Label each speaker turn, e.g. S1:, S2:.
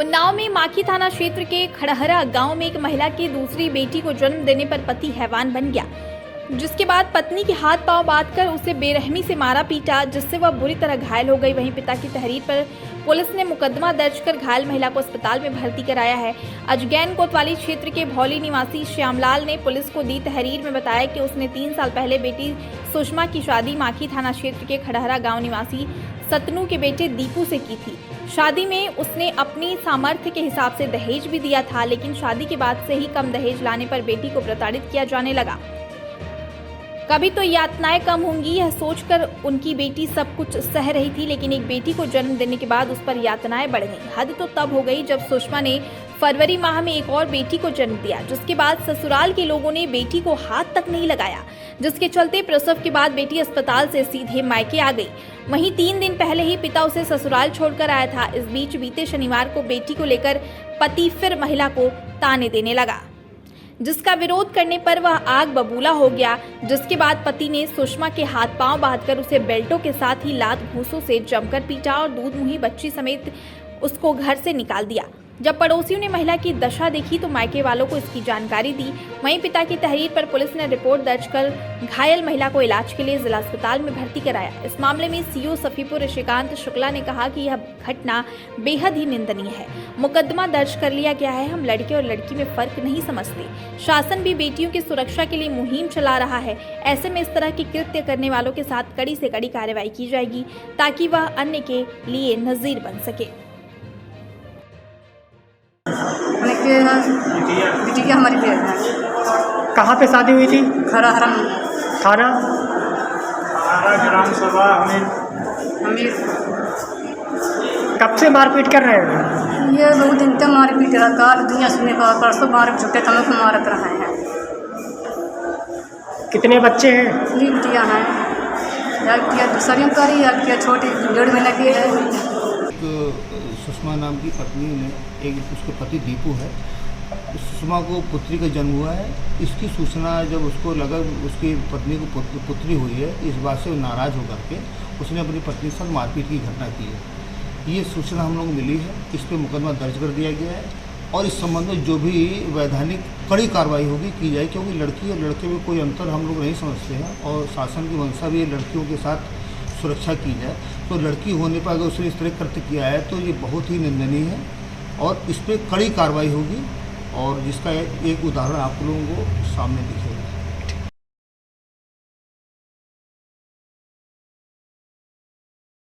S1: उन्नाव में माखी थाना क्षेत्र के खड़हरा गांव में एक महिला की दूसरी बेटी को जन्म देने पर पति हैवान बन गया, जिसके बाद पत्नी के हाथ पांव बांधकर उसे बेरहमी से मारा पीटा, जिससे वह बुरी तरह घायल हो गई। वहीं पिता की तहरीर पर पुलिस ने मुकदमा दर्ज कर घायल महिला को अस्पताल में भर्ती कराया है। अजगैन कोतवाली क्षेत्र के भौली निवासी श्यामलाल ने पुलिस को दी तहरीर में बताया कि उसने 3 साल पहले बेटी सुषमा की शादी माखी थाना क्षेत्र के खड़हरा गाँव निवासी सतनू के बेटे दीपू से की थी। शादी में उसने अपनी सामर्थ्य के हिसाब से दहेज भी दिया था, लेकिन शादी के बाद से ही कम दहेज लाने पर बेटी को प्रताड़ित किया जाने लगा। कभी तो यातनाएं कम होंगी, यह सोचकर उनकी बेटी सब कुछ सह रही थी, लेकिन एक बेटी को जन्म देने के बाद उस पर यातनाएं बढ़ गईं। हद तो तब हो गई जब सुषमा ने फरवरी माह में एक और बेटी को जन्म दिया, जिसके बाद ससुराल के लोगों ने बेटी को हाथ तक नहीं लगाया, जिसके चलते प्रसव के बाद बेटी अस्पताल से सीधे मायके आ गई। वहीं 3 दिन पहले ही पिता उसे ससुराल छोड़कर आया था। इस बीच बीते शनिवार को बेटी को लेकर पति फिर महिला को ताने देने लगा, जिसका विरोध करने पर वह आग बबूला हो गया, जिसके बाद पति ने सुषमा के हाथ पांव बांधकर उसे बेल्टों के साथ ही लात घूंसों से जमकर पीटा और दूध मुही बच्ची समेत उसको घर से निकाल दिया। जब पड़ोसियों ने महिला की दशा देखी तो मायके वालों को इसकी जानकारी दी। वहीं पिता की तहरीर पर पुलिस ने रिपोर्ट दर्ज कर घायल महिला को इलाज के लिए जिला अस्पताल में भर्ती कराया। इस मामले में सीओ सफीपुर ऋषिकांत शुक्ला ने कहा कि यह घटना बेहद ही निंदनीय है। मुकदमा दर्ज कर लिया गया है। हम लड़के और लड़की में फर्क नहीं समझते। शासन भी बेटियों की सुरक्षा के लिए मुहिम चला रहा है। ऐसे में इस तरह की कृत्य करने वालों के साथ कड़ी से कड़ी कार्रवाई की जाएगी, ताकि वह अन्य के लिए नजीर बन सके।
S2: बिटिया हमारी बेट है।
S3: कहाँ पे शादी हुई थी?
S2: खड़हरा
S3: थाना
S4: ग्राम सभा
S2: हमें
S3: कब से मारपीट कर रहे हैं?
S2: ये 2 दिन तक मारे पीट रहा। काल दुनिया सुनने का परसों मारे छुट्टे तमें को मारत रहे हैं।
S3: कितने बच्चे हैं?
S2: 3 बिटिया हैं। एक बिटिया दूसरी करी, एक बिटिया छोटी 1.5 महीने की है।
S5: सुषमा नाम की पत्नी ने एक उसके पति दीपू है, सुषमा को पुत्री का जन्म हुआ है। इसकी सूचना जब उसको लगा उसकी पत्नी को पुत्री हुई है, इस बात से नाराज़ होकर के उसने अपनी पत्नी के साथ मारपीट की घटना की है। ये सूचना हम लोग मिली है, इस पर मुकदमा दर्ज कर दिया गया है और इस संबंध में जो भी वैधानिक कड़ी कार्रवाई होगी की जाए, क्योंकि लड़की और लड़के में कोई अंतर हम लोग नहीं समझते हैं और शासन की मंशा भी लड़कियों के साथ सुरक्षा की जाए। तो लड़की होने पर अगर उसने इस तरह कृत्य किया है तो ये बहुत ही निंदनीय है और इस पर कड़ी कार्रवाई होगी और जिसका एक उदाहरण आप लोगों को सामने दिखेगा।